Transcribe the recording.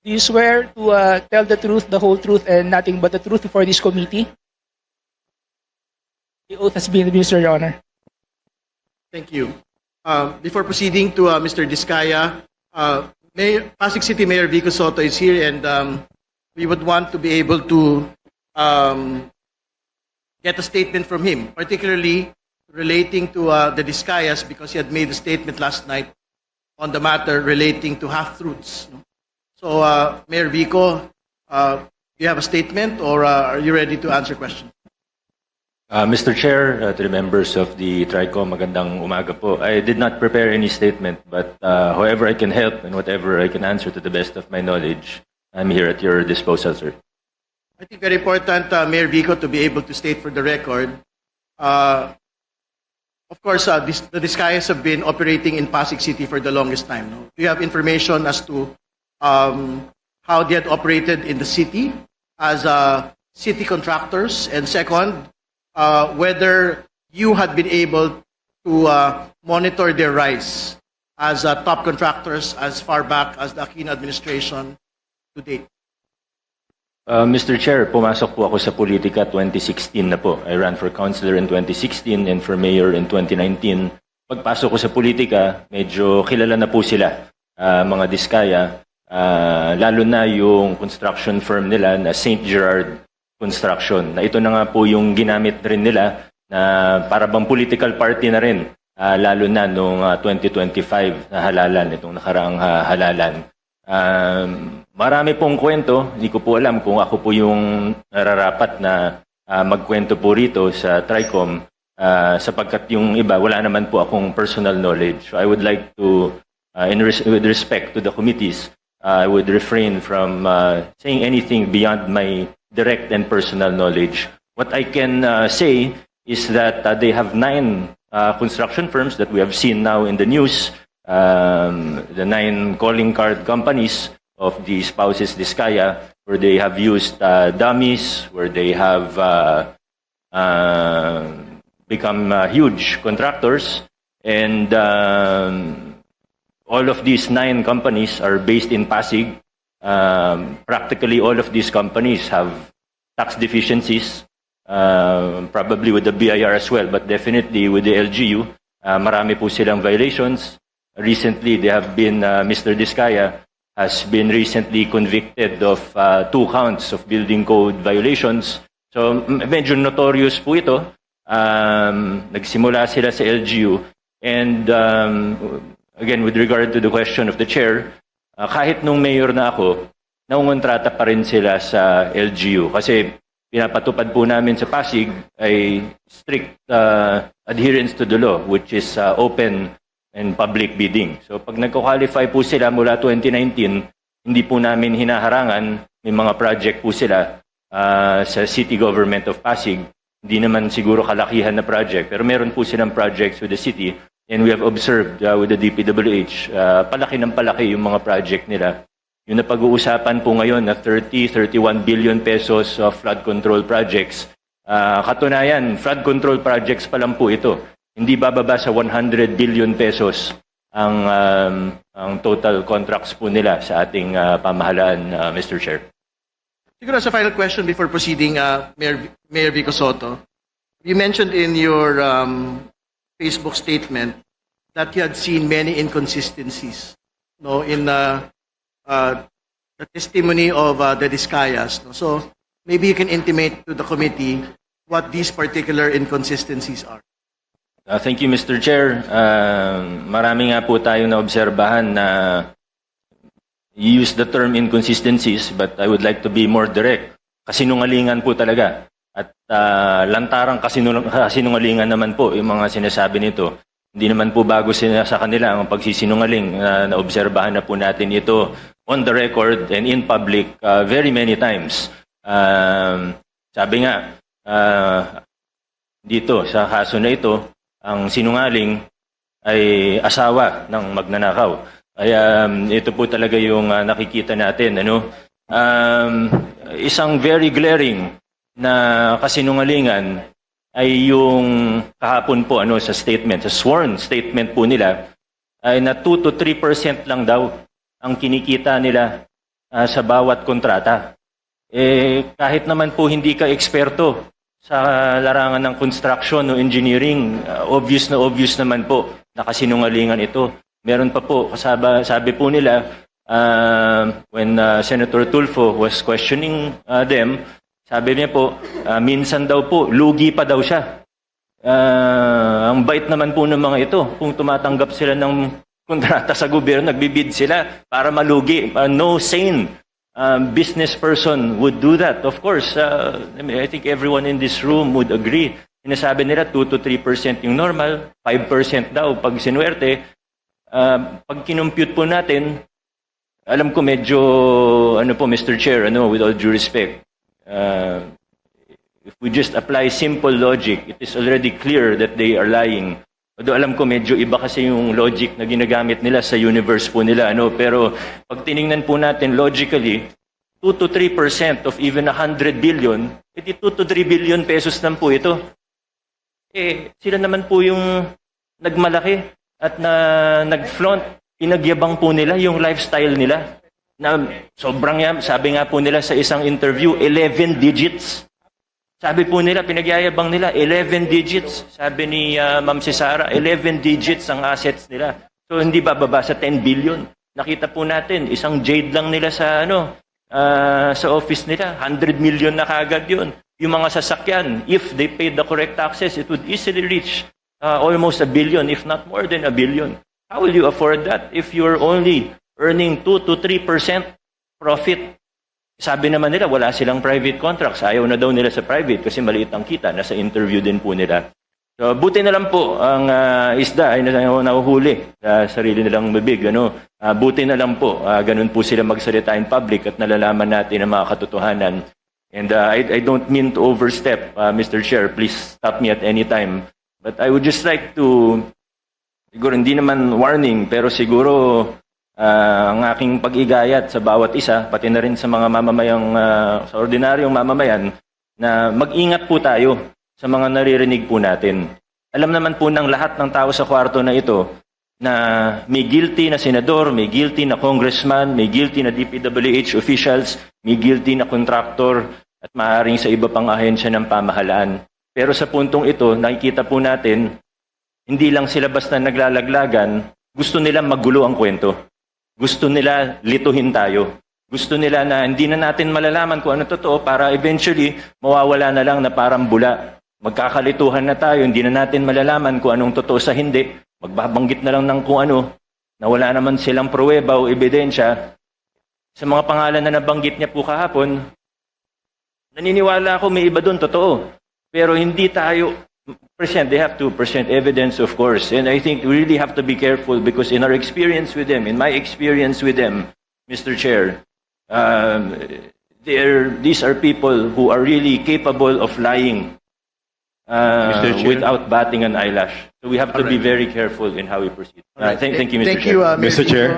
Do you swear to tell the truth, the whole truth, and nothing but the truth before this committee? The oath has been administered, Your Honor. Thank you. Before proceeding to Mr. Diskaya, Pasig City Mayor Vico Soto is here, and we would want to be able to get a statement from him, particularly relating to the Diskayas, because he had made a statement last night on the matter relating to half-truths. No? So, Mayor Vico, do you have a statement, or are you ready to answer questions? Mr. Chair, to the members of the TRICOM, magandang umaga po. I did not prepare any statement, but however I can help and whatever I can answer to the best of my knowledge, I'm here at your disposal, sir. I think very important, Mayor Vico, to be able to state for the record. Of course, the Diskayas have been operating in Pasig City for the longest time. No? Do you have information as to how they had operated in the city as city contractors? And second, whether you had been able to monitor their rise as top contractors as far back as the Aquino administration to date? Mr. Chair, pumasok po ako sa politika 2016 na po. I ran for councilor in 2016 and for mayor in 2019. Pagpasok ko sa politika, medyo kilala na po sila, mga Diskaya, lalo na yung construction firm nila na St. Gerard Construction. Na ito na nga po yung ginamit rin nila na para bang political party na rin, lalo na noong 2025 na halalan, itong nakaraang halalan. Marami pong kwento, hindi ko po alam kung ako po yung nararapat na magkwento po rito sa TRICOM sapagkat yung iba, wala naman po akong personal knowledge. So I would like to, with respect to the committees, I would refrain from saying anything beyond my direct and personal knowledge. What I can say is that they have 9 construction firms that we have seen now in the news, the 9 calling card companies of the spouses Diskaya, where they have used dummies, where they have become huge contractors, and all of these 9 companies are based in Pasig. Practically all of these companies have tax deficiencies, probably with the BIR as well, but definitely with the LGU. Marami po silang violations. Recently, they have been, Mr. Diskaya has been recently convicted of 2 counts of building code violations. So, medyo notorious po ito. Nagsimula sila sa LGU. And again, with regard to the question of the chair, kahit nung mayor na ako, naungontrata pa rin sila sa LGU. Kasi pinapatupad po namin sa Pasig ay strict adherence to the law, which is open and public bidding. So pag nagko-qualify po sila mula 2019, hindi po namin hinaharangan, may mga project po sila sa city government of Pasig. Hindi naman siguro kalakihan na project, pero meron po silang projects with the city, and we have observed with the DPWH, palaki ng palaki yung mga project nila. Yung napag-uusapan po ngayon na 31 billion pesos of flood control projects, katunayan, flood control projects pa lang po ito. Hindi bababa sa 100 billion pesos ang total contracts po nila sa ating pamahalaan, Mr. Chair. Siguro as a final question before proceeding, Mayor Vico Soto, you mentioned in your Facebook statement that you had seen many inconsistencies, no, in the testimony of the Diskayas. No? So maybe you can intimate to the committee what these particular inconsistencies are. Thank you, Mr. Chair. Marami nga po tayong naobserbahan na use the term inconsistencies, but I would like to be more direct. Kasinungalingan po talaga. At lantarang kasinungalingan naman po yung mga sinasabi nito. Hindi naman po bago sa kanila ang pagsisinungaling. Naobserbahan na po natin ito on the record and in public very many times. Sabi nga, dito sa kaso na ito, ang sinungaling ay asawa ng magnanakaw. Kaya ito po talaga yung nakikita natin. Isang very glaring na kasinungalingan ay yung kahapon po sa statement, sa sworn statement po nila, ay na 2 to 3% lang daw ang kinikita nila sa bawat kontrata. Kahit naman po hindi ka eksperto sa larangan ng construction o engineering, obvious naman po na kasinungalingan ito. Meron pa po, sabi po nila, when Senator Tulfo was questioning them, sabi niya po, minsan daw po, lugi pa daw siya. Ang bait naman po ng mga ito. Kung tumatanggap sila ng kontrata sa gobyerno, nagbibid sila para malugi. No sane business person would do that. Of course, I think everyone in this room would agree. Sinasabi nila 2 to 3% yung normal, 5% daw pag sinuwerte. Pag kinumpute po natin, alam ko medyo, Mr. Chair, with all due respect, if we just apply simple logic, it is already clear that they are lying. Although alam ko medyo iba kasi yung logic na ginagamit nila sa universe po nila. Pero pag tiningnan po natin logically, 2 to 3% of even 100 billion, edi 2 to 3 billion pesos lang po ito. Sila naman po yung nagmalaki at nag-flaunt, pinagyabang po nila yung lifestyle nila. Na sobrang yan, sabi nga po nila sa isang interview, 11 digits. Sabi po nila, pinagyayabang nila, 11 digits. Sabi ni Ma'am Cesara, 11 digits ang assets nila. So hindi bababa sa 10 billion. Nakita po natin, isang jade lang nila sa sa office nila, 100 million na kagad yun. Yung mga sasakyan, if they paid the correct taxes, it would easily reach almost 1 billion, if not more than 1 billion. How will you afford that if you're only earning 2 to 3% profit? Sabi naman nila, wala silang private contracts. Ayaw na daw nila sa private kasi maliit ang kita. Nasa interview din po nila. So, buti na lang po ang isda ay nahuhuli sa sarili nilang bibig. Buti na lang po. Ganun po sila magsalita in public at nalalaman natin ang mga katotohanan. And I don't mean to overstep, Mr. Chair. Please stop me at any time. But I would just like to, siguro hindi naman warning, pero siguro ang aking pag-igayat sa bawat isa, pati na rin sa mga mamamayang, sa ordinaryong mamamayan, na mag-ingat po tayo sa mga naririnig po natin. Alam naman po ng lahat ng tao sa kwarto na ito na may guilty na senador, may guilty na congressman, may guilty na DPWH officials, may guilty na contractor at maaaring sa iba pang ahensya ng pamahalaan. Pero sa puntong ito, nakikita po natin, hindi lang sila basta naglalaglagan, gusto nila magulo ang kwento. Gusto nila lituhin tayo. Gusto nila na hindi na natin malalaman kung ano totoo para eventually mawawala na lang na parang bula. Magkakalituhan na tayo, hindi na natin malalaman kung anong totoo sa hindi. Magbabanggit na lang ng kung ano na wala naman silang pruweba o ebidensya. Sa mga pangalan na nabanggit niya po kahapon, naniniwala ako may iba doon, totoo. Pero hindi tayo they have to present evidence, of course. And I think we really have to be careful because in our experience with them, in my experience with them, Mr. Chair, these are people who are really capable of lying without batting an eyelash. So we have to be very careful in how we proceed. Thank you, Mr. Chair. Mr. Chair.